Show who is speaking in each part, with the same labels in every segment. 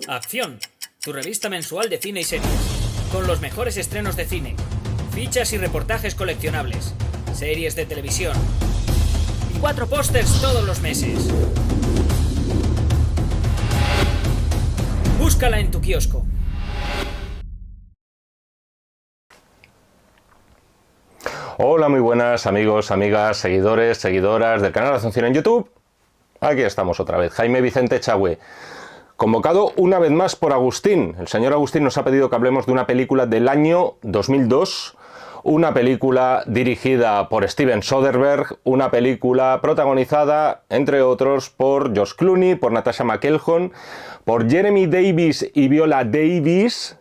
Speaker 1: Acción, tu revista mensual de cine y series, con los mejores estrenos de cine, fichas y reportajes coleccionables, series de televisión y 4 pósters todos los meses. Búscala en tu kiosco.
Speaker 2: Hola, muy buenas amigos, amigas, seguidores, seguidoras del canal Asunción en YouTube. Aquí estamos otra vez, Jaime Vicente Echagüe, convocado una vez más por Agustín. El señor Agustín nos ha pedido que hablemos de una película del año 2002, una película dirigida por Steven Soderbergh, una película protagonizada, entre otros, por George Clooney, por Natasha McElhone, por Jeremy Davis y Viola Davis.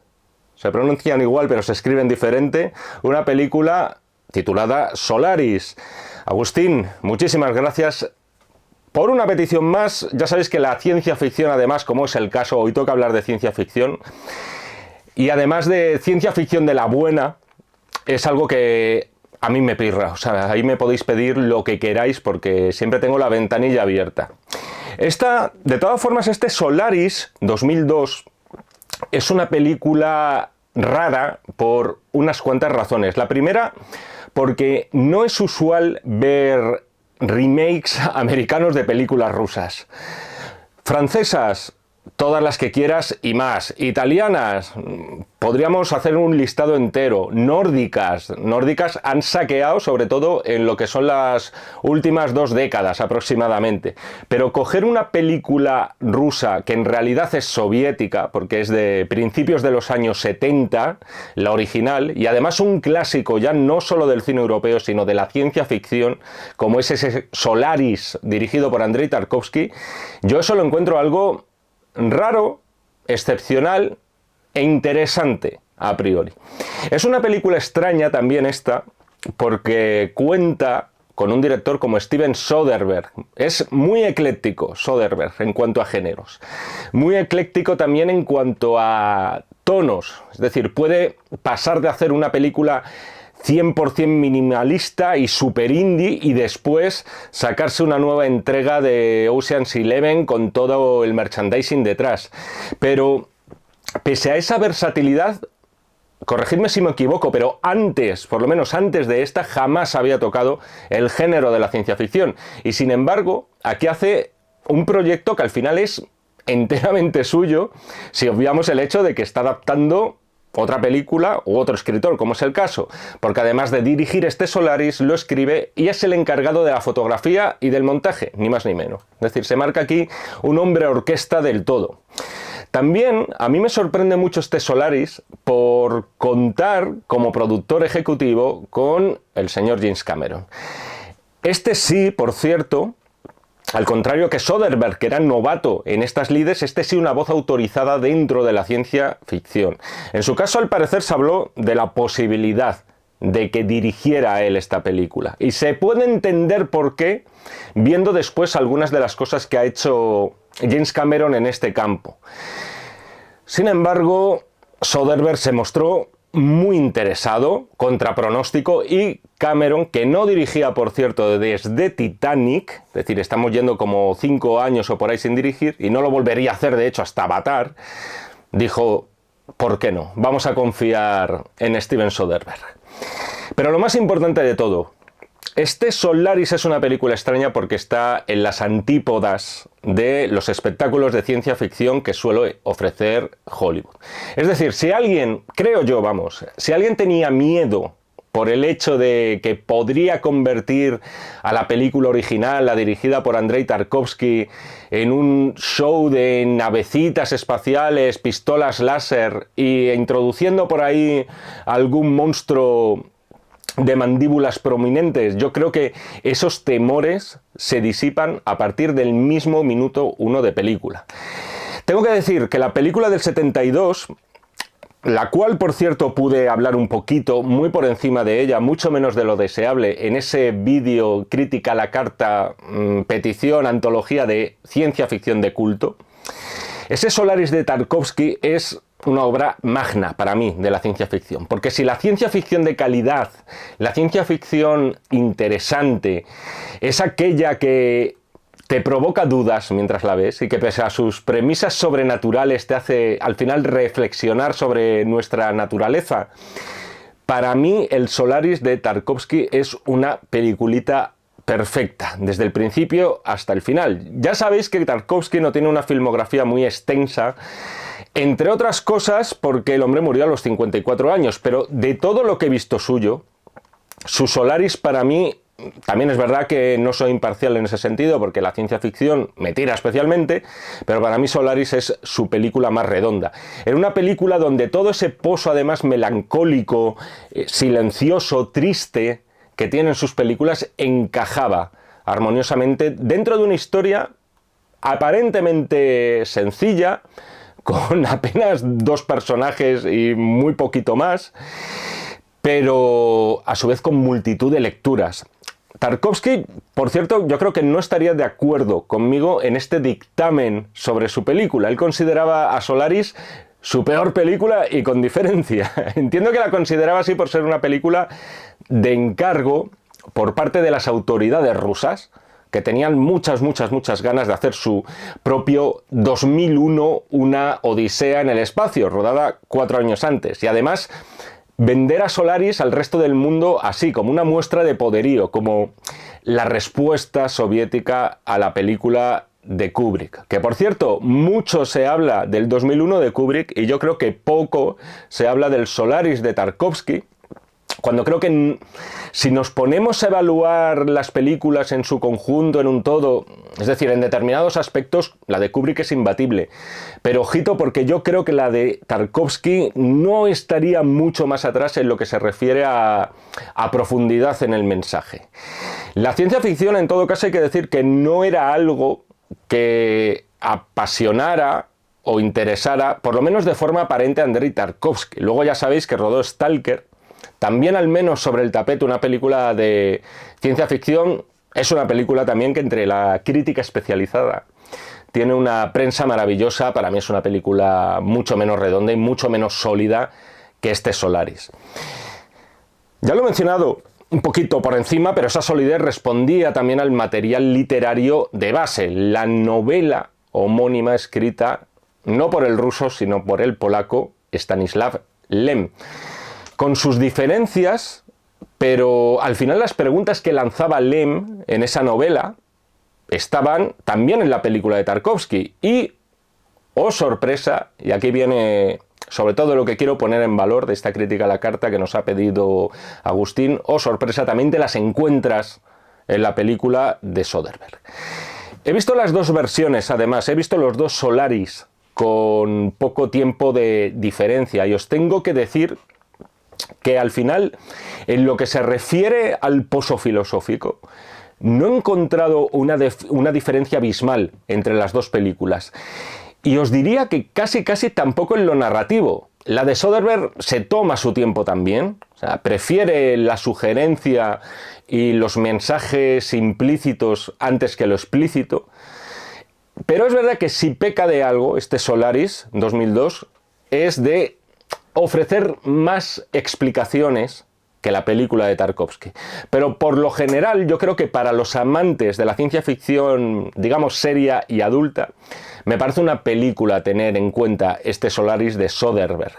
Speaker 2: Se pronuncian igual pero se escriben diferente. Una película titulada Solaris. Agustín, muchísimas gracias por una petición más. Ya sabéis que la ciencia ficción, además, como es el caso, hoy toca hablar de ciencia ficción, y además de ciencia ficción de la buena, es algo que a mí me pirra. O sea, ahí me podéis pedir lo que queráis porque siempre tengo la ventanilla abierta. De todas formas, este Solaris 2002 es una película rara por unas cuantas razones. La primera, porque no es usual ver remakes americanos de películas rusas. Francesas, todas las que quieras y más. Italianas, podríamos hacer un listado entero. Nórdicas han saqueado, sobre todo en lo que son las últimas 2 décadas aproximadamente. Pero coger una película rusa que en realidad es soviética, porque es de principios de los años 70, la original, y además un clásico ya no solo del cine europeo, sino de la ciencia ficción, como es ese Solaris dirigido por Andrei Tarkovsky, yo eso lo encuentro algo raro, excepcional e interesante a priori. Es una película extraña también esta, porque cuenta con un director como Steven Soderbergh. Es muy ecléctico Soderbergh en cuanto a géneros, muy ecléctico también en cuanto a tonos, es decir, puede pasar de hacer una película 100% minimalista y super indie y después sacarse una nueva entrega de Ocean's 11 con todo el merchandising detrás. Pero pese a esa versatilidad, corregidme si me equivoco, pero antes, por lo menos antes de esta, jamás había tocado el género de la ciencia ficción. Y sin embargo, aquí hace un proyecto que al final es enteramente suyo, si obviamos el hecho de que está adaptando otra película u otro escritor, como es el caso, porque además de dirigir este Solaris, lo escribe y es el encargado de la fotografía y del montaje, ni más ni menos. Es decir, se marca aquí un hombre orquesta del todo. También a mí me sorprende mucho este Solaris por contar como productor ejecutivo con el señor James Cameron. Este sí, por cierto, al contrario que Soderbergh, que era novato en estas lides, este sí una voz autorizada dentro de la ciencia ficción. En su caso, al parecer, se habló de la posibilidad de que dirigiera a él esta película. Y se puede entender por qué, viendo después algunas de las cosas que ha hecho James Cameron en este campo. Sin embargo, Soderbergh se mostró muy interesado, contra pronóstico, y Cameron, que no dirigía, por cierto, desde Titanic, es decir, estamos yendo como 5 años o por ahí sin dirigir, y no lo volvería a hacer, de hecho, hasta Avatar, dijo, ¿por qué no? Vamos a confiar en Steven Soderbergh. Pero lo más importante de todo, este Solaris es una película extraña porque está en las antípodas de los espectáculos de ciencia ficción que suele ofrecer Hollywood. Es decir, si alguien, creo yo, vamos, si alguien tenía miedo por el hecho de que podría convertir a la película original, la dirigida por Andrei Tarkovsky, en un show de navecitas espaciales, pistolas láser e introduciendo por ahí algún monstruo de mandíbulas prominentes, yo creo que esos temores se disipan a partir del mismo minuto 1 de película. Tengo que decir que la película del 72, la cual por cierto pude hablar un poquito, muy por encima de ella, mucho menos de lo deseable, en ese vídeo crítica a la carta, petición, antología de ciencia ficción de culto, ese Solaris de Tarkovsky es una obra magna para mí de la ciencia ficción, porque si la ciencia ficción de calidad, la ciencia ficción interesante, es aquella que te provoca dudas mientras la ves y que pese a sus premisas sobrenaturales te hace al final reflexionar sobre nuestra naturaleza. Para mí el Solaris de Tarkovsky es una peliculita perfecta, desde el principio hasta el final. Ya sabéis que Tarkovsky no tiene una filmografía muy extensa, entre otras cosas porque el hombre murió a los 54 años, pero de todo lo que he visto suyo, su Solaris para mí, también es verdad que no soy imparcial en ese sentido porque la ciencia ficción me tira especialmente, pero para mí Solaris es su película más redonda. Era una película donde todo ese pozo además melancólico, silencioso, triste que tienen sus películas encajaba armoniosamente dentro de una historia aparentemente sencilla, con apenas 2 personajes y muy poquito más, pero a su vez con multitud de lecturas. Tarkovsky, por cierto, yo creo que no estaría de acuerdo conmigo en este dictamen sobre su película. Él consideraba a Solaris su peor película y con diferencia. Entiendo que la consideraba así por ser una película de encargo por parte de las autoridades rusas, que tenían muchas ganas de hacer su propio 2001, una odisea en el espacio, rodada 4 años antes. Y además vender a Solaris al resto del mundo así, como una muestra de poderío, como la respuesta soviética a la película de Kubrick. Que por cierto, mucho se habla del 2001 de Kubrick y yo creo que poco se habla del Solaris de Tarkovsky, cuando creo que si nos ponemos a evaluar las películas en su conjunto, en un todo, es decir, en determinados aspectos, la de Kubrick es imbatible. Pero ojito, porque yo creo que la de Tarkovsky no estaría mucho más atrás en lo que se refiere a profundidad en el mensaje. La ciencia ficción, en todo caso, hay que decir que no era algo que apasionara o interesara, por lo menos de forma aparente, a Andrei Tarkovsky. Luego ya sabéis que rodó Stalker, también al menos sobre el tapete una película de ciencia ficción. Es una película también que entre la crítica especializada tiene una prensa maravillosa. Para mí es una película mucho menos redonda y mucho menos sólida que este Solaris. Ya lo he mencionado un poquito por encima, pero esa solidez respondía también al material literario de base, la novela homónima escrita no por el ruso, sino por el polaco Stanisław Lem. Con sus diferencias, pero al final las preguntas que lanzaba Lem en esa novela estaban también en la película de Tarkovsky. Y, oh sorpresa, y aquí viene sobre todo lo que quiero poner en valor de esta crítica a la carta que nos ha pedido Agustín, oh sorpresa, también te las encuentras en la película de Soderbergh. He visto las 2 versiones, además, he visto los 2 Solaris con poco tiempo de diferencia y os tengo que decir que al final, en lo que se refiere al pozo filosófico, no he encontrado una diferencia abismal entre las 2 películas. Y os diría que casi tampoco en lo narrativo. La de Soderbergh se toma su tiempo también, o sea, prefiere la sugerencia y los mensajes implícitos antes que lo explícito. Pero es verdad que si peca de algo, este Solaris 2002, es de ofrecer más explicaciones que la película de Tarkovsky. Pero por lo general yo creo que para los amantes de la ciencia ficción, digamos, seria y adulta, me parece una película a tener en cuenta este Solaris de Soderbergh.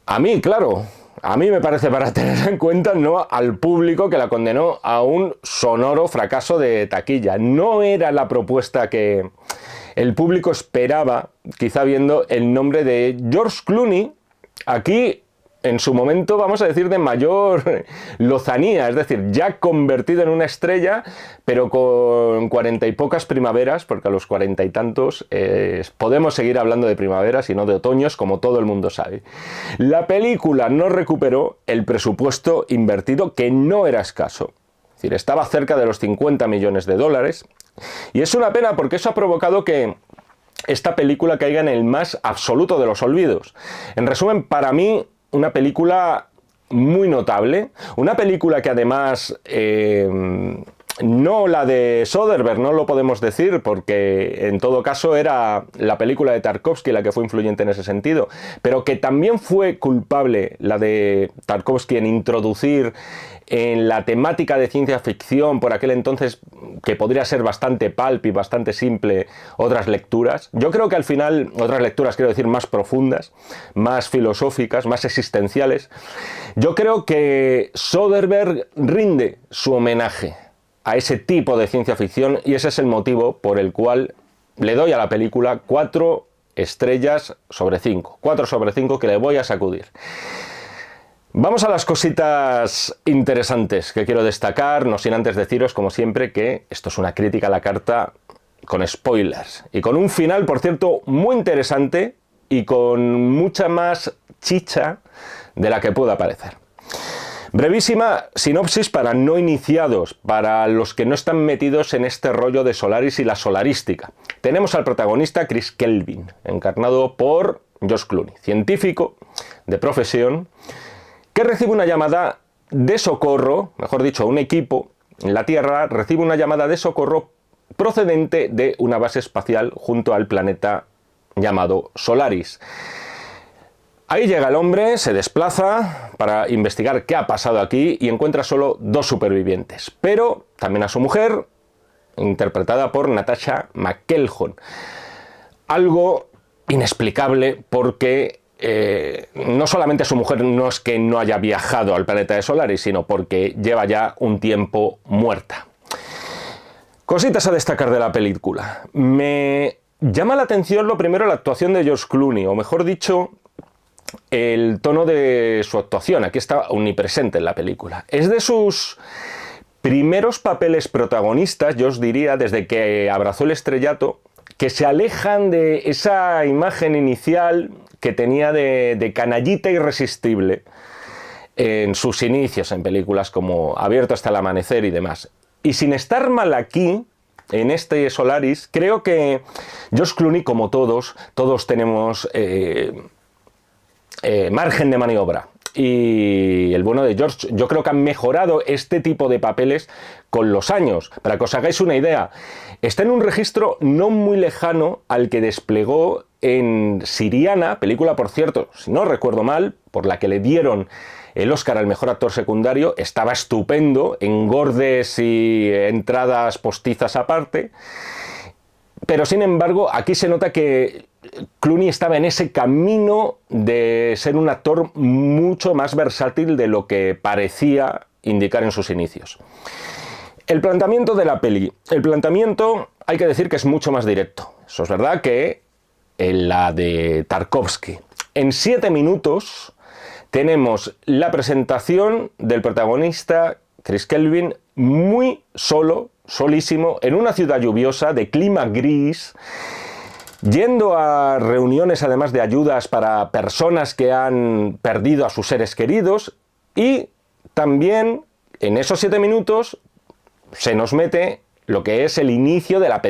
Speaker 2: A mí, claro, a mí me parece para tener en cuenta, no al público que la condenó a un sonoro fracaso de taquilla. No era la propuesta que el público esperaba, quizá viendo el nombre de George Clooney, aquí en su momento, vamos a decir, de mayor lozanía, es decir, ya convertido en una estrella, pero con 40 y pocas primaveras, porque a los 40 y tantos podemos seguir hablando de primaveras y no de otoños, como todo el mundo sabe. La película no recuperó el presupuesto invertido, que no era escaso. Es decir, estaba cerca de los 50 millones de dólares. Y es una pena porque eso ha provocado que esta película caiga en el más absoluto de los olvidos. En resumen, para mí, una película muy notable, una película que además no la de Soderbergh, no lo podemos decir, porque en todo caso era la película de Tarkovsky la que fue influyente en ese sentido, pero que también fue culpable la de Tarkovsky en introducir en la temática de ciencia ficción por aquel entonces, que podría ser bastante pulp y bastante simple, otras lecturas. Yo creo que al final, otras lecturas quiero decir más profundas, más filosóficas, más existenciales. Yo creo que Soderbergh rinde su homenaje a ese tipo de ciencia ficción y ese es el motivo por el cual le doy a la película 4 estrellas sobre 5. 4 sobre 5 que le voy a sacudir. Vamos a las cositas interesantes que quiero destacar, no sin antes deciros, como siempre, que esto es una crítica a la carta con spoilers y con un final, por cierto, muy interesante y con mucha más chicha de la que pueda parecer. Brevísima sinopsis para no iniciados, para los que no están metidos en este rollo de Solaris y la solarística. Tenemos al protagonista Chris Kelvin, encarnado por George Clooney, científico de profesión, que recibe una llamada de socorro, mejor dicho, un equipo en la Tierra recibe una llamada de socorro procedente de una base espacial junto al planeta llamado Solaris. Ahí llega el hombre, se desplaza para investigar qué ha pasado aquí y encuentra solo 2 supervivientes, pero también a su mujer, interpretada por Natasha McElhone. Algo inexplicable porque no solamente su mujer no es que no haya viajado al planeta de Solaris, sino porque lleva ya un tiempo muerta. Cositas a destacar de la película. Me llama la atención lo primero la actuación de George Clooney, o mejor dicho, el tono de su actuación. Aquí está omnipresente en la película. Es de sus primeros papeles protagonistas, yo os diría, desde que abrazó el estrellato, que se alejan de esa imagen inicial que tenía de canallita irresistible en sus inicios en películas como Abierto hasta el amanecer y demás. Y sin estar mal aquí, en este Solaris, creo que George Clooney, como todos tenemos margen de maniobra. Y el bueno de George, yo creo que han mejorado este tipo de papeles con los años. Para que os hagáis una idea, está en un registro no muy lejano al que desplegó en Siriana, película, por cierto, si no recuerdo mal, por la que le dieron el Oscar al mejor actor secundario. Estaba estupendo, engordes y entradas postizas aparte. Pero sin embargo, aquí se nota que Clooney estaba en ese camino de ser un actor mucho más versátil de lo que parecía indicar en sus inicios. El planteamiento de la peli. El planteamiento, hay que decir que es mucho más directo. Eso es verdad que en la de Tarkovsky. En 7 minutos tenemos la presentación del protagonista, Chris Kelvin, muy solísimo, en una ciudad lluviosa, de clima gris, yendo a reuniones además de ayudas para personas que han perdido a sus seres queridos, y también en esos 7 minutos se nos mete lo que es el inicio de la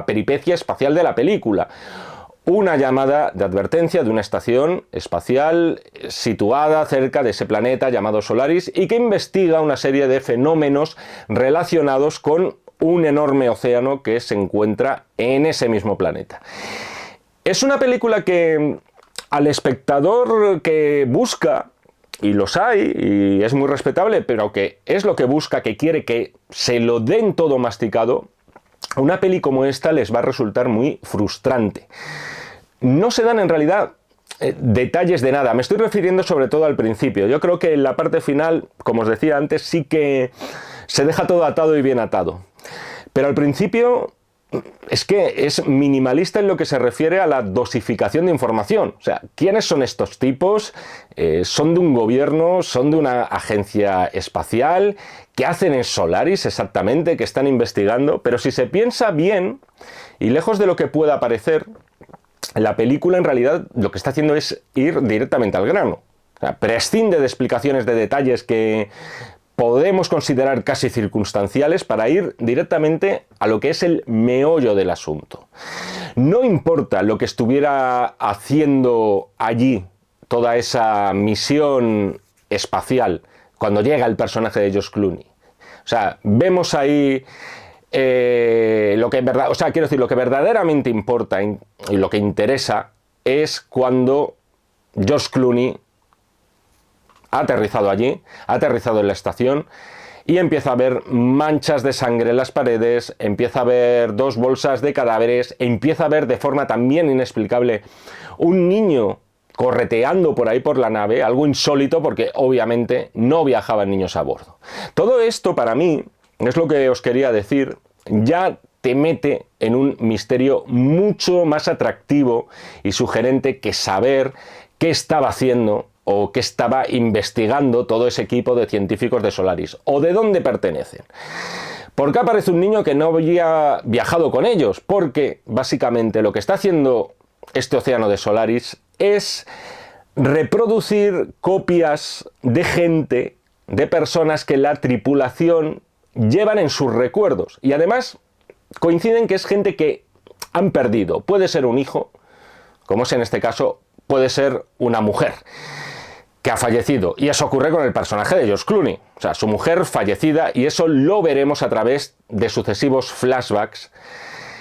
Speaker 2: peripecia espacial de la película. Una llamada de advertencia de una estación espacial situada cerca de ese planeta llamado Solaris y que investiga una serie de fenómenos relacionados con un enorme océano que se encuentra en ese mismo planeta. Es una película que al espectador que busca, y los hay, y es muy respetable, pero que es lo que busca, que quiere que se lo den todo masticado, una peli como esta les va a resultar muy frustrante. No se dan en realidad detalles de nada. Me estoy refiriendo sobre todo al principio. Yo creo que en la parte final, como os decía antes, sí que se deja todo atado y bien atado. Pero al principio es que es minimalista en lo que se refiere a la dosificación de información. O sea, ¿quiénes son estos tipos? ¿Son de un gobierno? ¿Son de una agencia espacial? ¿Qué hacen en Solaris exactamente? ¿Qué están investigando? Pero si se piensa bien, y lejos de lo que pueda parecer, la película en realidad lo que está haciendo es ir directamente al grano. O sea, prescinde de explicaciones de detalles que podemos considerar casi circunstanciales para ir directamente a lo que es el meollo del asunto. No importa lo que estuviera haciendo allí toda esa misión espacial cuando llega el personaje de George Clooney. O sea, vemos ahí lo que lo que verdaderamente importa y lo que interesa es cuando George Clooney ha aterrizado allí, ha aterrizado en la estación y empieza a ver manchas de sangre en las paredes, empieza a ver 2 bolsas de cadáveres, empieza a ver de forma también inexplicable un niño correteando por ahí por la nave, algo insólito porque obviamente no viajaban niños a bordo. Todo esto para mí, es lo que os quería decir, ya te mete en un misterio mucho más atractivo y sugerente que saber qué estaba haciendo o qué estaba investigando todo ese equipo de científicos de Solaris, o de dónde pertenecen. ¿Por qué aparece un niño que no había viajado con ellos? Porque básicamente lo que está haciendo este océano de Solaris es reproducir copias de gente, de personas que la tripulación llevan en sus recuerdos. Y además coinciden que es gente que han perdido. Puede ser un hijo, como es en este caso, puede ser una mujer que ha fallecido. Y eso ocurre con el personaje de George Clooney. O sea, su mujer fallecida, y eso lo veremos a través de sucesivos flashbacks.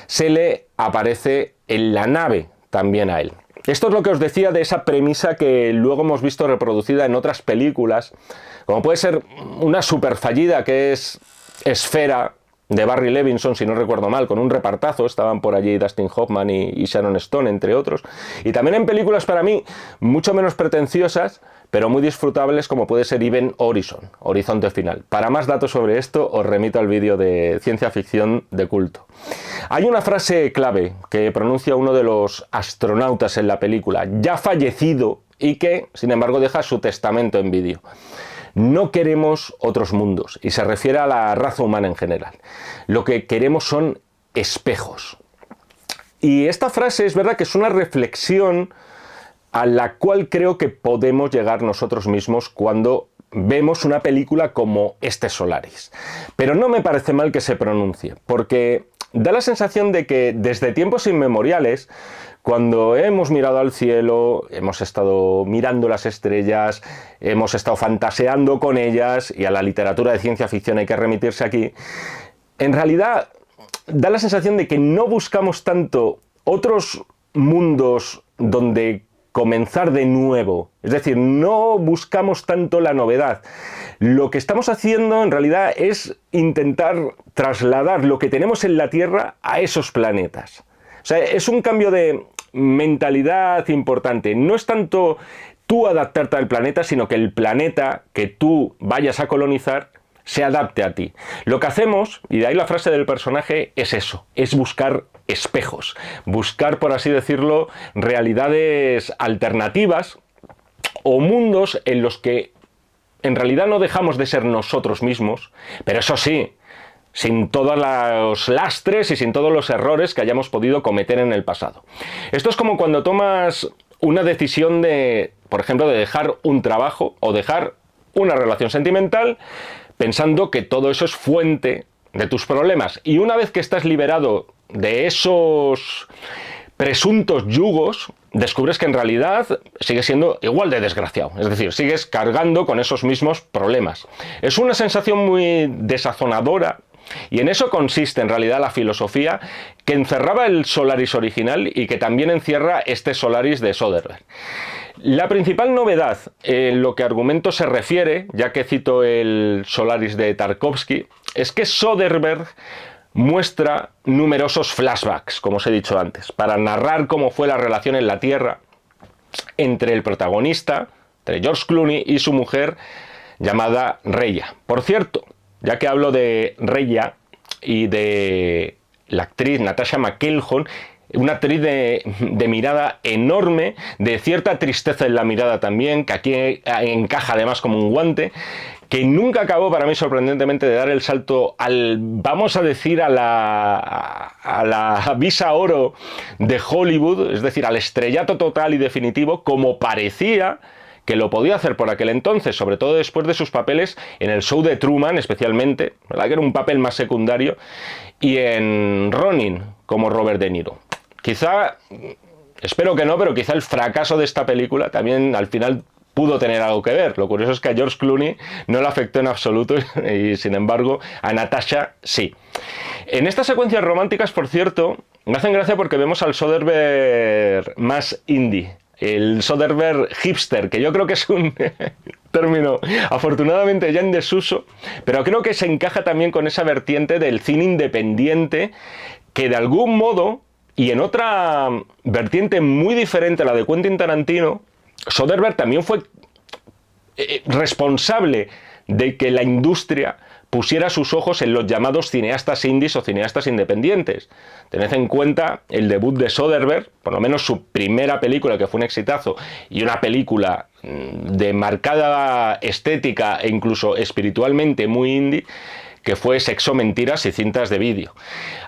Speaker 2: Se le aparece en la nave también a él. Esto es lo que os decía de esa premisa que luego hemos visto reproducida en otras películas, como puede ser una super fallida que es Esfera, de Barry Levinson, si no recuerdo mal, con un repartazo, estaban por allí Dustin Hoffman y Sharon Stone, entre otros, y también en películas para mí mucho menos pretenciosas, pero muy disfrutables, como puede ser Event Horizon, Horizonte Final. Para más datos sobre esto os remito al vídeo de ciencia ficción de culto. Hay una frase clave que pronuncia uno de los astronautas en la película, ya fallecido, y que, sin embargo, deja su testamento en vídeo. No queremos otros mundos, y se refiere a la raza humana en general. Lo que queremos son espejos. Y esta frase es verdad que es una reflexión a la cual creo que podemos llegar nosotros mismos cuando vemos una película como este Solaris. Pero no me parece mal que se pronuncie, porque da la sensación de que desde tiempos inmemoriales, cuando hemos mirado al cielo, hemos estado mirando las estrellas, hemos estado fantaseando con ellas, y a la literatura de ciencia ficción hay que remitirse aquí, en realidad da la sensación de que no buscamos tanto otros mundos donde comenzar de nuevo, es decir, no buscamos tanto la novedad. Lo que estamos haciendo en realidad es intentar trasladar lo que tenemos en la Tierra a esos planetas. O sea, es un cambio de mentalidad importante. No es tanto tú adaptarte al planeta, sino que el planeta que tú vayas a colonizar se adapte a ti. Lo que hacemos, y de ahí la frase del personaje, es eso, es buscar espejos, buscar, por así decirlo, realidades alternativas o mundos en los que en realidad no dejamos de ser nosotros mismos, pero eso sí, sin todos los lastres y sin todos los errores que hayamos podido cometer en el pasado. Esto es como cuando tomas una decisión de, por ejemplo, de dejar un trabajo o dejar una relación sentimental, pensando que todo eso es fuente de tus problemas. Y una vez que estás liberado de esos presuntos yugos, descubres que en realidad sigues siendo igual de desgraciado. Es decir, sigues cargando con esos mismos problemas. Es una sensación muy desazonadora, y en eso consiste en realidad la filosofía que encerraba el Solaris original y que también encierra este Solaris de Soderbergh. La principal novedad en lo que argumento se refiere, ya que cito el Solaris de Tarkovsky, es que Soderbergh muestra numerosos flashbacks, como os he dicho antes, para narrar cómo fue la relación en la Tierra entre el protagonista, entre George Clooney y su mujer llamada Reya. Por cierto, ya que hablo de Reya y de la actriz Natasha McElhone, una actriz de mirada enorme, de cierta tristeza en la mirada también, que aquí encaja además como un guante, que nunca acabó para mí sorprendentemente de dar el salto al, vamos a decir, a la visa oro de Hollywood, es decir, al estrellato total y definitivo, como parecía que lo podía hacer por aquel entonces, sobre todo después de sus papeles en el show de Truman, especialmente, ¿verdad? Que era un papel más secundario, y en Ronin, como Robert De Niro. Quizá, espero que no, pero quizá el fracaso de esta película también al final pudo tener algo que ver. Lo curioso es que a George Clooney no le afectó en absoluto y sin embargo a Natasha sí. En estas secuencias románticas, por cierto, me hacen gracia porque vemos al Soderbergh más indie, el Soderbergh hipster, que yo creo que es un término afortunadamente ya en desuso, pero creo que se encaja también con esa vertiente del cine independiente que de algún modo, y en otra vertiente muy diferente a la de Quentin Tarantino, Soderbergh también fue responsable de que la industria pusiera sus ojos en los llamados cineastas indies o cineastas independientes. Tened en cuenta el debut de Soderbergh, por lo menos su primera película, que fue un exitazo, y una película de marcada estética e incluso espiritualmente muy indie, que fue Sexo, Mentiras y Cintas de Vídeo.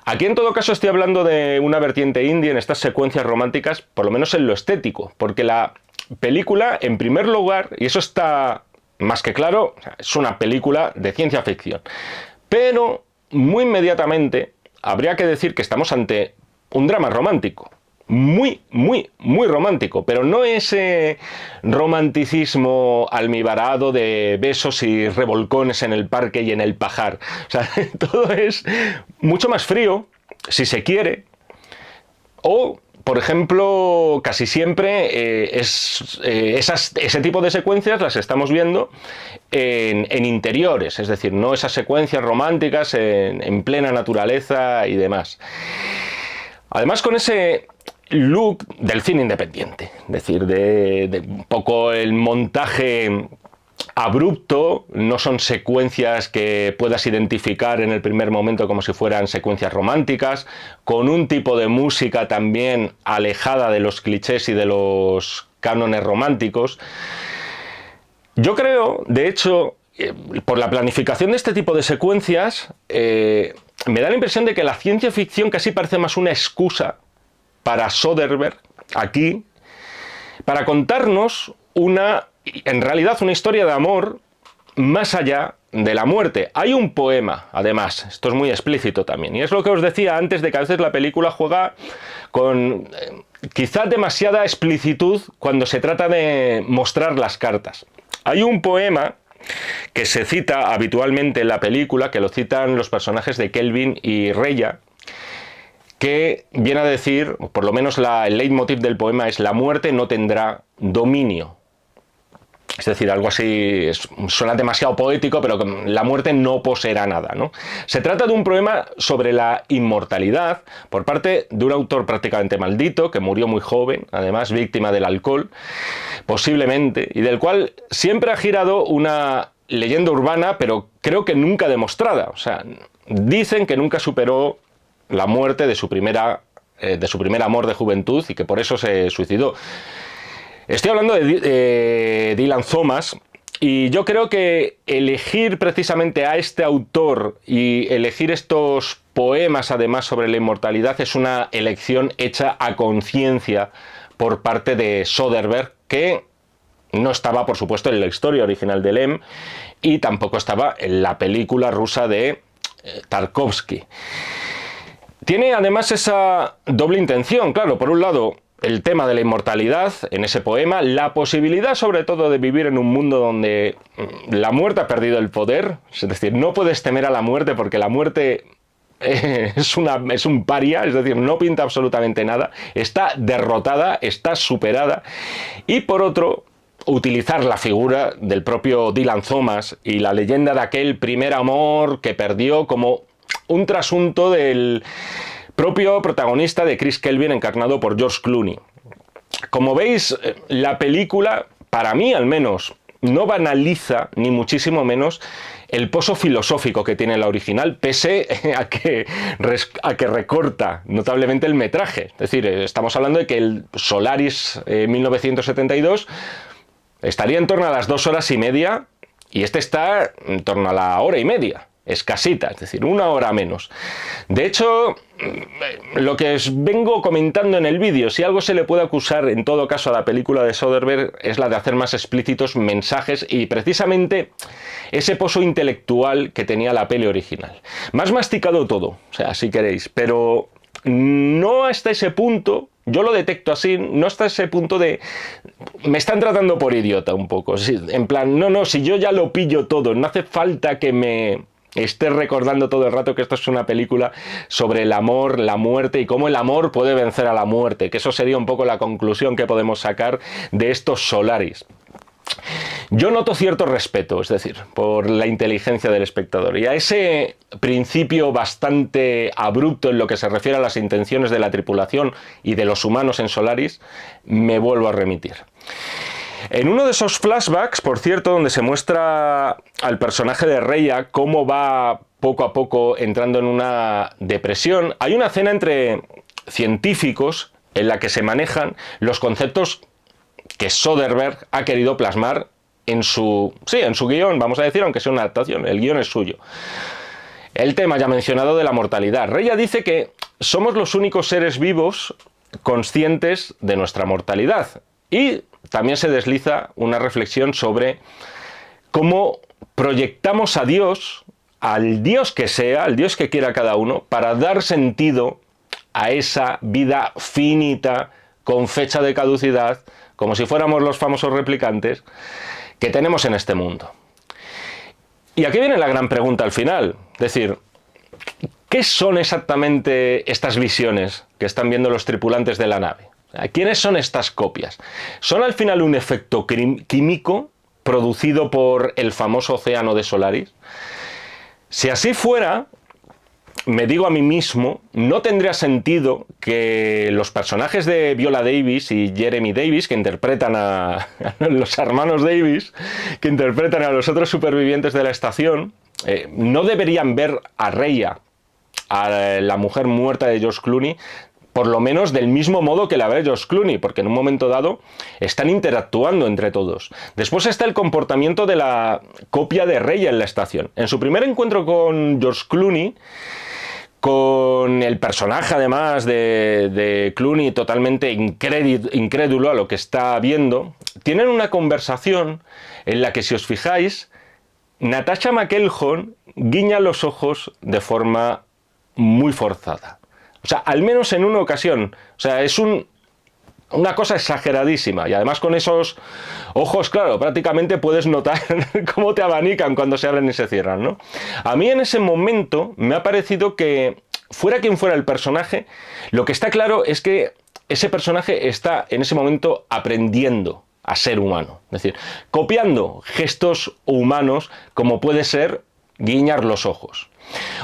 Speaker 2: Aquí en todo caso estoy hablando de una vertiente indie en estas secuencias románticas, por lo menos en lo estético, porque la película, en primer lugar, y eso está más que claro, es una película de ciencia ficción. Pero muy inmediatamente habría que decir que estamos ante un drama romántico. Muy romántico, pero no ese romanticismo almibarado de besos y revolcones en el parque y en el pajar. O sea, todo es mucho más frío, si se quiere, o por ejemplo, casi siempre ese tipo de secuencias las estamos viendo en interiores, es decir, no esas secuencias románticas en plena naturaleza y demás. Además, con ese look del cine independiente, es decir, de un poco el montaje abrupto, no son secuencias que puedas identificar en el primer momento como si fueran secuencias románticas, con un tipo de música también alejada de los clichés y de los cánones románticos. Yo creo, de hecho, por la planificación de este tipo de secuencias, me da la impresión de que la ciencia ficción casi parece más una excusa para Soderbergh, aquí, para contarnos en realidad una historia de amor más allá de la muerte. Hay un poema, además, esto es muy explícito también, y es lo que os decía antes de que a veces la película juega con quizás demasiada explicitud cuando se trata de mostrar las cartas. Hay un poema que se cita habitualmente en la película, que lo citan los personajes de Kelvin y Rhea, que viene a decir, por lo menos el leitmotiv del poema es: la muerte no tendrá dominio. Es decir, algo así, suena demasiado poético, pero la muerte no poseerá nada, ¿no? Se trata de un poema sobre la inmortalidad por parte de un autor prácticamente maldito, que murió muy joven, además víctima del alcohol, posiblemente, y del cual siempre ha girado una leyenda urbana, pero creo que nunca demostrada. O sea, dicen que nunca superó la muerte de su primer amor de juventud y que por eso se suicidó. Estoy hablando de Dylan Thomas, y yo creo que elegir precisamente a este autor y elegir estos poemas además sobre la inmortalidad es una elección hecha a conciencia por parte de Soderbergh, que no estaba, por supuesto, en la historia original de Lem y tampoco estaba en la película rusa de Tarkovsky. Tiene además esa doble intención, claro, por un lado el tema de la inmortalidad en ese poema, la posibilidad sobre todo de vivir en un mundo donde la muerte ha perdido el poder, es decir, no puedes temer a la muerte porque la muerte es un paria, es decir, no pinta absolutamente nada, está derrotada, está superada, y por otro, utilizar la figura del propio Dylan Thomas y la leyenda de aquel primer amor que perdió como un trasunto del propio protagonista de Chris Kelvin, encarnado por George Clooney. Como veis, la película, para mí al menos, no banaliza, ni muchísimo menos, el pozo filosófico que tiene la original, pese a que recorta notablemente el metraje. Es decir, estamos hablando de que el Solaris 1972 estaría en torno a las 2 horas y media, y este está en torno a la hora y media. Escasita, es decir, 1 hora menos. De hecho, lo que os vengo comentando en el vídeo, si algo se le puede acusar en todo caso a la película de Soderbergh, es la de hacer más explícitos mensajes y precisamente ese pozo intelectual que tenía la peli original. Más masticado todo, o sea, si queréis, pero no hasta ese punto. Yo lo detecto así, no hasta ese punto de... Me están tratando por idiota un poco. En plan, no, si yo ya lo pillo todo, no hace falta que me esté recordando todo el rato que esto es una película sobre el amor, la muerte y cómo el amor puede vencer a la muerte, que eso sería un poco la conclusión que podemos sacar de estos Solaris. Yo noto cierto respeto, es decir, por la inteligencia del espectador, y a ese principio bastante abrupto en lo que se refiere a las intenciones de la tripulación y de los humanos en Solaris, me vuelvo a remitir. En uno de esos flashbacks, por cierto, donde se muestra al personaje de Raya cómo va poco a poco entrando en una depresión, hay una escena entre científicos en la que se manejan los conceptos que Soderbergh ha querido plasmar en su guión, vamos a decir, aunque sea una adaptación, el guión es suyo. El tema ya mencionado de la mortalidad. Raya dice que somos los únicos seres vivos conscientes de nuestra mortalidad. Y también se desliza una reflexión sobre cómo proyectamos a Dios, al Dios que sea, al Dios que quiera cada uno, para dar sentido a esa vida finita, con fecha de caducidad, como si fuéramos los famosos replicantes, que tenemos en este mundo. Y aquí viene la gran pregunta al final, es decir, ¿qué son exactamente estas visiones que están viendo los tripulantes de la nave? ¿Quiénes son estas copias? ¿Son al final un efecto químico producido por el famoso océano de Solaris? Si así fuera, me digo a mí mismo, no tendría sentido que los personajes de Viola Davis y Jeremy Davis, que interpretan a los hermanos Davis, que interpretan a los otros supervivientes de la estación, no deberían ver a Raya, a la mujer muerta de George Clooney, por lo menos del mismo modo que la ve George Clooney, porque en un momento dado están interactuando entre todos. Después está el comportamiento de la copia de Raya en la estación. En su primer encuentro con George Clooney, con el personaje además de Clooney totalmente incrédulo a lo que está viendo, tienen una conversación en la que, si os fijáis, Natasha McElhone guiña los ojos de forma muy forzada. O sea, al menos en una ocasión. O sea, es una cosa exageradísima. Y además con esos ojos, claro, prácticamente puedes notar cómo te abanican cuando se abren y se cierran, ¿no? A mí en ese momento me ha parecido que, fuera quien fuera el personaje, lo que está claro es que ese personaje está en ese momento aprendiendo a ser humano. Es decir, copiando gestos humanos como puede ser guiñar los ojos.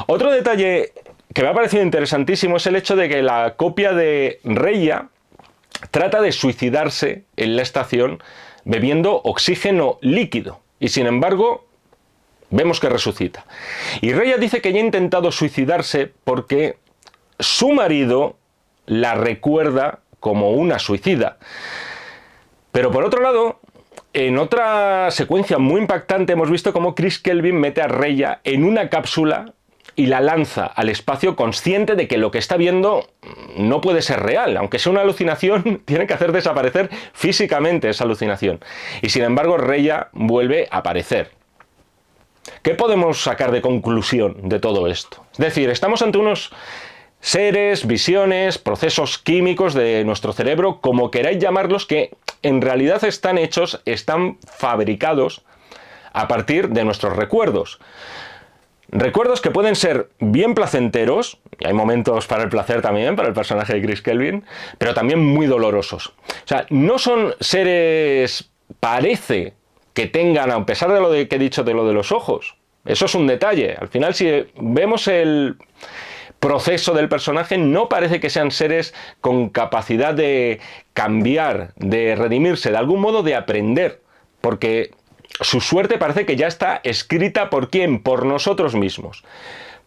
Speaker 2: Otro detalle que me ha parecido interesantísimo es el hecho de que la copia de Raya trata de suicidarse en la estación bebiendo oxígeno líquido y, sin embargo, vemos que resucita. Y Raya dice que ya ha intentado suicidarse porque su marido la recuerda como una suicida. Pero por otro lado, en otra secuencia muy impactante hemos visto cómo Chris Kelvin mete a Raya en una cápsula y la lanza al espacio, consciente de que lo que está viendo no puede ser real. Aunque sea una alucinación, tiene que hacer desaparecer físicamente esa alucinación. Y sin embargo, Raya vuelve a aparecer. ¿Qué podemos sacar de conclusión de todo esto? Es decir, estamos ante unos seres, visiones, procesos químicos de nuestro cerebro, como queráis llamarlos, que en realidad están hechos, están fabricados a partir de nuestros recuerdos. Recuerdos que pueden ser bien placenteros, y hay momentos para el placer también, para el personaje de Chris Kelvin, pero también muy dolorosos. O sea, no son seres, parece que tengan, a pesar de lo que he dicho de lo de los ojos, eso es un detalle. Al final, si vemos el proceso del personaje, no parece que sean seres con capacidad de cambiar, de redimirse, de algún modo de aprender, porque su suerte parece que ya está escrita ¿por quién? Por nosotros mismos,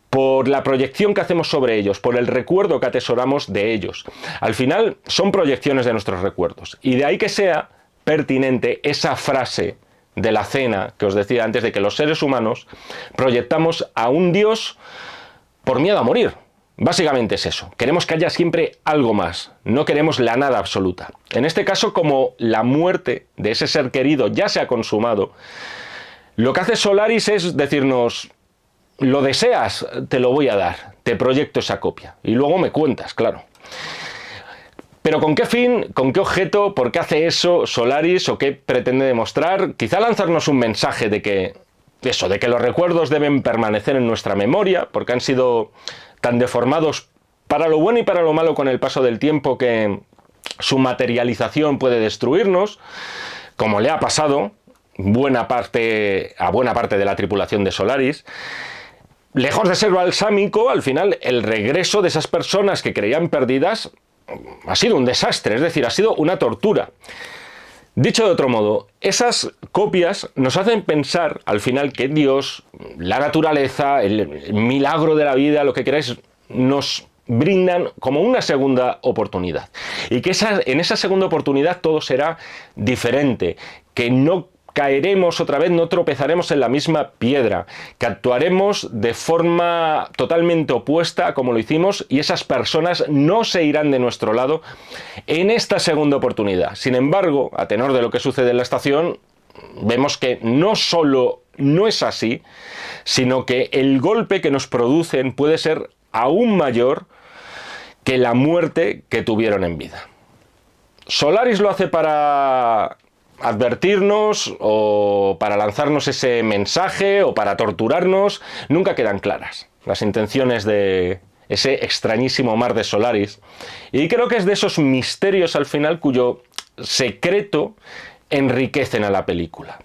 Speaker 2: por la proyección que hacemos sobre ellos, por el recuerdo que atesoramos de ellos. Al final son proyecciones de nuestros recuerdos, y de ahí que sea pertinente esa frase de la cena que os decía antes, de que los seres humanos proyectamos a un Dios por miedo a morir. Básicamente es eso, queremos que haya siempre algo más, no queremos la nada absoluta. En este caso, como la muerte de ese ser querido ya se ha consumado, lo que hace Solaris es decirnos: lo deseas, te lo voy a dar, te proyecto esa copia, y luego me cuentas, claro. Pero ¿con qué fin, con qué objeto, por qué hace eso Solaris o qué pretende demostrar? Quizá lanzarnos un mensaje de que los recuerdos deben permanecer en nuestra memoria, porque han sido tan deformados para lo bueno y para lo malo con el paso del tiempo que su materialización puede destruirnos, como le ha pasado buena parte de la tripulación de Solaris. Lejos de ser balsámico, al final el regreso de esas personas que creían perdidas ha sido un desastre, es decir, ha sido una tortura. Dicho de otro modo, esas copias nos hacen pensar al final que Dios, la naturaleza, el milagro de la vida, lo que queráis, nos brindan como una segunda oportunidad. Y que en esa segunda oportunidad todo será diferente, que no caeremos otra vez, no tropezaremos en la misma piedra, que actuaremos de forma totalmente opuesta a como lo hicimos y esas personas no se irán de nuestro lado en esta segunda oportunidad. Sin embargo, a tenor de lo que sucede en la estación, vemos que no solo no es así, sino que el golpe que nos producen puede ser aún mayor que la muerte que tuvieron en vida. Solaris lo hace para advertirnos o para lanzarnos ese mensaje o para torturarnos, nunca quedan claras las intenciones de ese extrañísimo mar de Solaris, y creo que es de esos misterios al final cuyo secreto enriquecen a la película.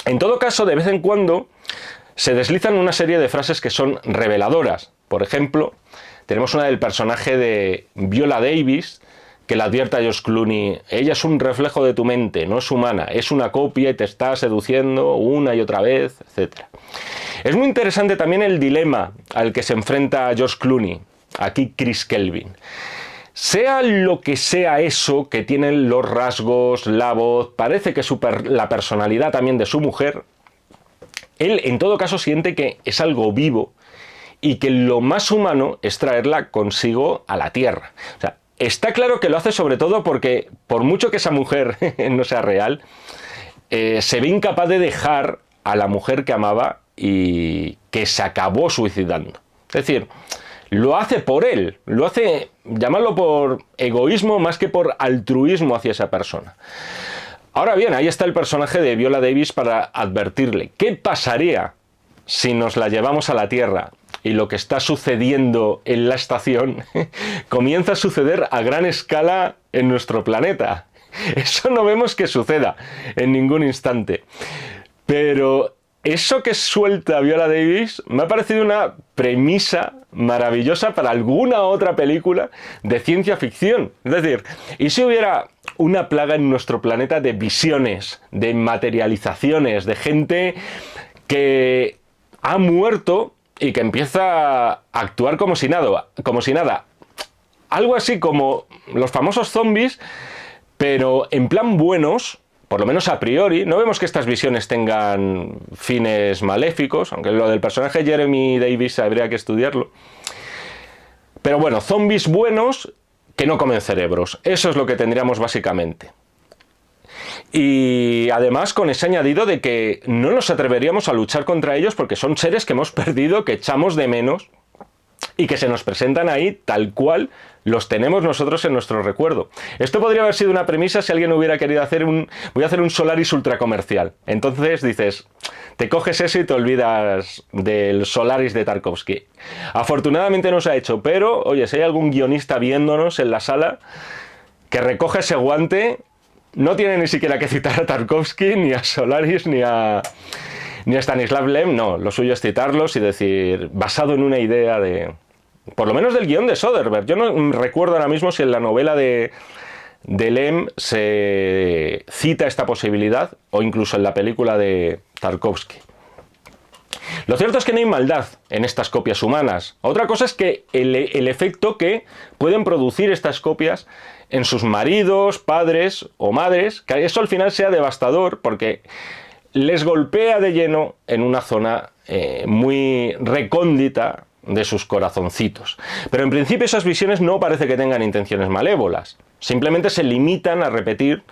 Speaker 2: En todo caso, de vez en cuando se deslizan una serie de frases que son reveladoras. Por ejemplo, tenemos una del personaje de Viola Davis, que le advierte a George Clooney: ella es un reflejo de tu mente, no es humana, es una copia y te está seduciendo una y otra vez, etc. Es muy interesante también el dilema al que se enfrenta George Clooney, aquí Chris Kelvin. Sea lo que sea eso que tienen los rasgos, la voz, parece que la personalidad también de su mujer, él en todo caso siente que es algo vivo y que lo más humano es traerla consigo a la Tierra. O sea, está claro que lo hace sobre todo porque, por mucho que esa mujer no sea real, se ve incapaz de dejar a la mujer que amaba y que se acabó suicidando. Es decir, lo hace por él, lo hace, llamarlo por egoísmo más que por altruismo hacia esa persona. Ahora bien, ahí está el personaje de Viola Davis para advertirle: ¿qué pasaría si nos la llevamos a la Tierra y lo que está sucediendo en la estación comienza a suceder a gran escala en nuestro planeta? Eso no vemos que suceda en ningún instante. Pero eso que suelta Viola Davis me ha parecido una premisa maravillosa para alguna otra película de ciencia ficción. Es decir, ¿y si hubiera una plaga en nuestro planeta de visiones, de materializaciones, de gente que ha muerto y que empieza a actuar como si nada? Algo así como los famosos zombies, pero en plan buenos. Por lo menos a priori, no vemos que estas visiones tengan fines maléficos, aunque lo del personaje Jeremy Davis habría que estudiarlo. Pero bueno, zombies buenos que no comen cerebros. Eso es lo que tendríamos básicamente. Y además con ese añadido de que no nos atreveríamos a luchar contra ellos porque son seres que hemos perdido, que echamos de menos y que se nos presentan ahí tal cual los tenemos nosotros en nuestro recuerdo. Esto podría haber sido una premisa si alguien hubiera querido hacer voy a hacer un Solaris ultra comercial. Entonces dices, te coges eso y te olvidas del Solaris de Tarkovsky. Afortunadamente no se ha hecho, pero oye, si hay algún guionista viéndonos en la sala, que recoja ese guante, no tiene ni siquiera que citar a Tarkovsky, ni a Solaris, ni a Stanislav Lem. No, lo suyo es citarlos y decir, basado en una idea de, por lo menos del guión de Soderbergh. Yo no recuerdo ahora mismo si en la novela de Lem se cita esta posibilidad o incluso en la película de Tarkovsky. Lo cierto es que no hay maldad en estas copias humanas. Otra cosa es que el efecto que pueden producir estas copias en sus maridos, padres o madres, que eso al final sea devastador porque les golpea de lleno en una zona muy recóndita de sus corazoncitos. Pero en principio esas visiones no parece que tengan intenciones malévolas. Simplemente se limitan a repetir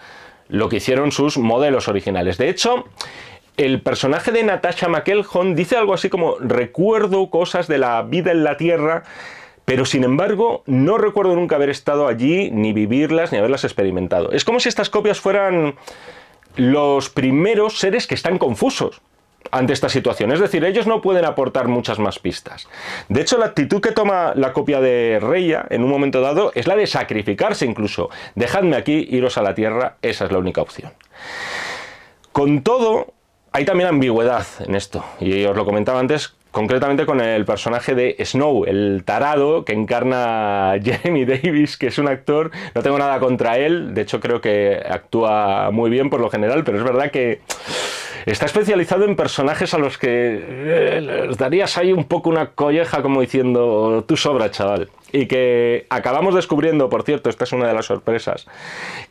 Speaker 2: lo que hicieron sus modelos originales. De hecho, el personaje de Natasha McElhone dice algo así como: recuerdo cosas de la vida en la Tierra, pero sin embargo no recuerdo nunca haber estado allí, ni vivirlas, ni haberlas experimentado. Es como si estas copias fueran los primeros seres que están confusos ante esta situación. Es decir, ellos no pueden aportar muchas más pistas. De hecho, la actitud que toma la copia de Reya en un momento dado es la de sacrificarse incluso. Dejadme aquí, iros a la Tierra, esa es la única opción. Con todo, hay también ambigüedad en esto, y os lo comentaba antes, concretamente con el personaje de Snow, el tarado que encarna Jeremy Davies, que es un actor, no tengo nada contra él, de hecho creo que actúa muy bien por lo general, pero es verdad que está especializado en personajes a los que les darías ahí un poco una colleja como diciendo, tú sobra, chaval. Y que acabamos descubriendo, por cierto, esta es una de las sorpresas,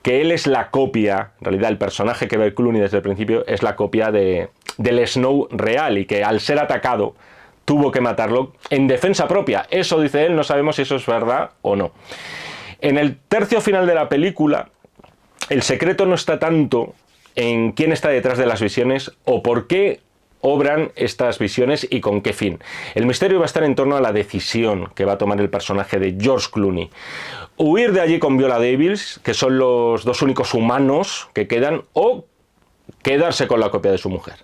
Speaker 2: que él es la copia, en realidad el personaje que ve Clooney desde el principio es la copia del Snow real, y que al ser atacado tuvo que matarlo en defensa propia. Eso dice él, no sabemos si eso es verdad o no. En el tercio final de la película, el secreto no está tanto en quién está detrás de las visiones o por qué obran estas visiones y con qué fin. El misterio va a estar en torno a la decisión que va a tomar el personaje de George Clooney. Huir de allí con Viola Davis, que son los dos únicos humanos que quedan, o quedarse con la copia de su mujer.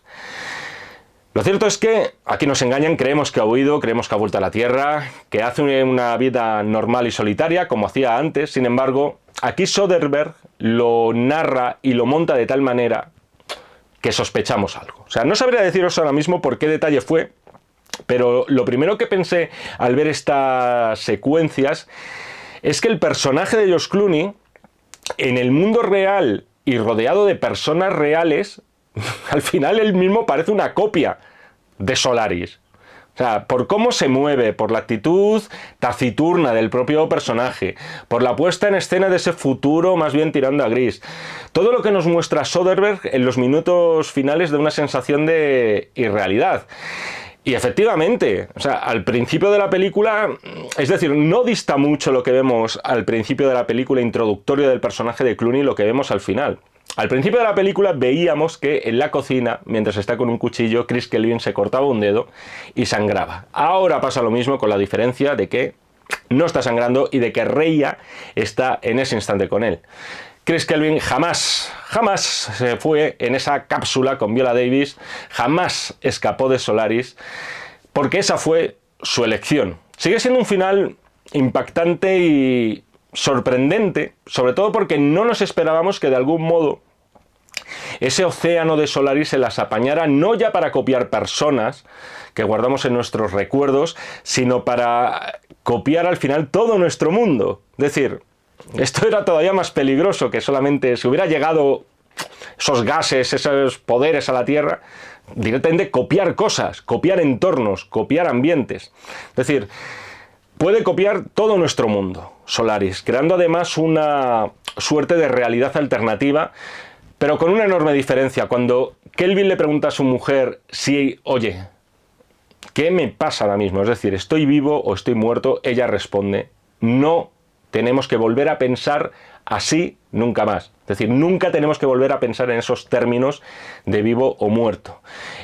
Speaker 2: Lo cierto es que aquí nos engañan, creemos que ha huido, creemos que ha vuelto a la Tierra, que hace una vida normal y solitaria como hacía antes. Sin embargo, aquí Soderbergh lo narra y lo monta de tal manera que sospechamos algo. O sea, no sabría deciros ahora mismo por qué detalle fue, pero lo primero que pensé al ver estas secuencias es que el personaje de George Clooney, en el mundo real y rodeado de personas reales, al final él mismo parece una copia de Solaris. O sea, por cómo se mueve, por la actitud taciturna del propio personaje, por la puesta en escena de ese futuro más bien tirando a gris. Todo lo que nos muestra Soderbergh en los minutos finales da una sensación de irrealidad. Y efectivamente, o sea, al principio de la película, es decir, no dista mucho lo que vemos al principio de la película introductoria del personaje de Clooney lo que vemos al final. Al principio de la película veíamos que en la cocina, mientras está con un cuchillo, Chris Kelvin se cortaba un dedo y sangraba. Ahora pasa lo mismo, con la diferencia de que no está sangrando y de que Rhea está en ese instante con él. Chris Kelvin jamás se fue en esa cápsula con Viola Davis, jamás escapó de Solaris, porque esa fue su elección. Sigue siendo un final impactante y sorprendente, sobre todo porque no nos esperábamos que de algún modo ese océano de Solaris se las apañara, no ya para copiar personas que guardamos en nuestros recuerdos, sino para copiar al final todo nuestro mundo. Es decir, esto era todavía más peligroso que solamente si hubiera llegado esos gases, esos poderes a la Tierra, directamente copiar cosas, copiar entornos, copiar ambientes. Es decir, puede copiar todo nuestro mundo, Solaris, creando además una suerte de realidad alternativa, pero con una enorme diferencia. Cuando Kelvin le pregunta a su mujer si, oye, ¿qué me pasa ahora mismo? Es decir, ¿estoy vivo o estoy muerto? Ella responde, no tenemos que volver a pensar así nunca más. Es decir, nunca tenemos que volver a pensar en esos términos de vivo o muerto.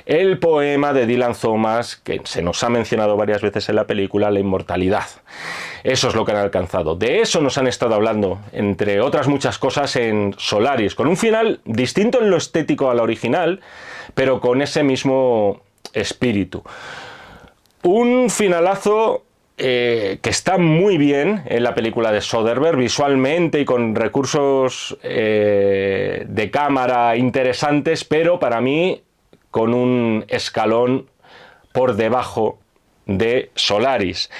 Speaker 2: El poema de Dylan Thomas, que se nos ha mencionado varias veces en la película, la inmortalidad. Eso es lo que han alcanzado. De eso nos han estado hablando, entre otras muchas cosas, en Solaris, con un final distinto en lo estético al original, pero con ese mismo espíritu. Un finalazo que está muy bien en la película de Soderbergh, visualmente y con recursos de cámara interesantes, pero para mí con un escalón por debajo de Solaris.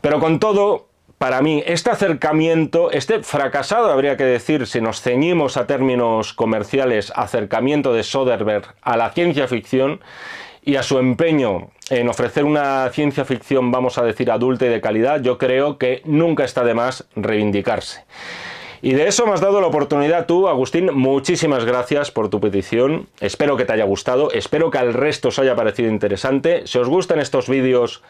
Speaker 2: Pero con todo, para mí, este acercamiento, este fracasado, habría que decir, si nos ceñimos a términos comerciales, acercamiento de Soderbergh a la ciencia ficción y a su empeño en ofrecer una ciencia ficción, vamos a decir, adulta y de calidad, yo creo que nunca está de más reivindicarse. Y de eso me has dado la oportunidad tú, Agustín. Muchísimas gracias por tu petición. Espero que te haya gustado, espero que al resto os haya parecido interesante. Si os gustan estos vídeos,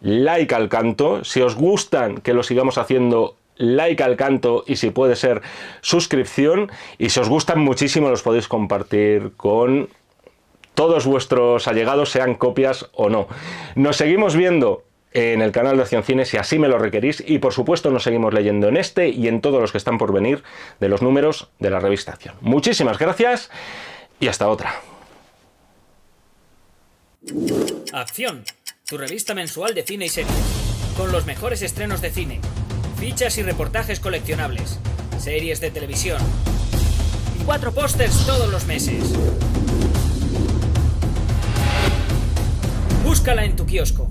Speaker 2: like al canto. Si os gustan que lo sigamos haciendo, like al canto y, si puede ser, suscripción. Y si os gustan muchísimo, los podéis compartir con todos vuestros allegados, sean copias o no. Nos seguimos viendo en el canal de Acción Cine si así me lo requerís, y por supuesto nos seguimos leyendo en este y en todos los que están por venir de los números de la revista Acción. Muchísimas gracias y hasta otra.
Speaker 1: Acción, tu revista mensual de cine y series, con los mejores estrenos de cine, fichas y reportajes coleccionables, series de televisión y 4 pósters todos los meses. Búscala en tu kiosco.